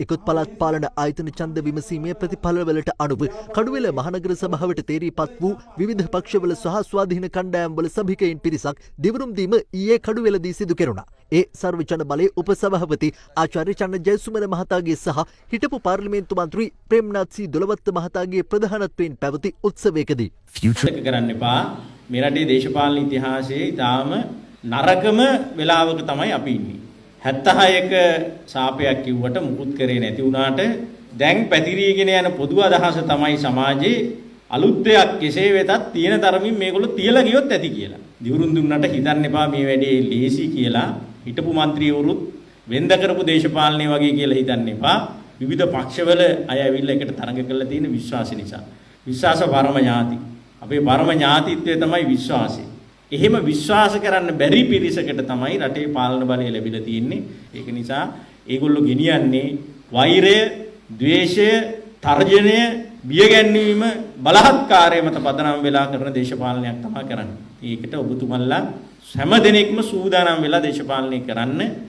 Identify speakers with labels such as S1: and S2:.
S1: ඉකුත් පළාත් පාලන ආයතන ඡන්ද විමසීමේ ප්‍රතිඵලවලට අනුව කඩුවෙල මහනගර සභාවට තේරීපත් වූ විවිධ පක්ෂවල සහ ස්වාධීන කණ්ඩායම්වල සභිකයින් පිරිසක් දිවුරුම් දීම ඊයේ කඩුවෙලදී සිදු කෙරුණා. ඒ සර්ව ජන බලයේ උපසභාපති ආචාර්ය චන්න ජයසුමන මහතාගේ සහ හිටපු පාර්ලිමේන්තු මන්ත්‍රී ප්‍රේම්නාත් සී දොළවත්ත මහතාගේ ප්‍රධානත්වයෙන් පැවති උත්සවයකදී
S2: ෆියුචර් කරන්න එපා. මේ රටේ දේශපාලන ඉතිහාසයේ ඊටාම නරකම වෙලාවක තමයි අපි ඉන්නේ. 76ක සාපයක් කිව්වට මුකුත් කරේ නැති වුණාට දැන් පැතිරීගෙන යන පොදු අදහස තමයි සමාජයේ අලුත් දෙයක් කෙසේ වෙතත් තියෙන තරමින් මේගොල්ලෝ තියලා ගියොත් ඇති කියලා. දිවුරුම් දුන්නට හිතන්න එපා මේ වැඩේ ලේසි කියලා. හිටපු മന്ത്രിවරුත් වෙන්ද කරපු දේශපාලනය වගේ කියලා හිතන්න එපා. විවිධ පක්ෂවල අය ඇවිල්ලා එකට තරඟ කරලා තියෙන විශ්වාස නිසා. විශ්වාස පරම ඥාති. අපේ පරම ඥාතිත්වය තමයි විශ්වාසය. එහෙම විශ්වාස කරන්න බැරි පිරිසකට තමයි රටේ පාලන බලය ලැබිලා තියෙන්නේ. ඒක නිසා ඒගොල්ලෝ ගෙනියන්නේ වෛරය, ද්වේෂය, තර්ජනය, බියගැන්වීම, බලහත්කාරය මත පදනම් වෙලා කරන දේශපාලනයක් තමයි කරන්නේ. ඒකට ඔබතුමන්ලා හැම දිනෙකම සූදානම් වෙලා දේශපාලනය කරන්න.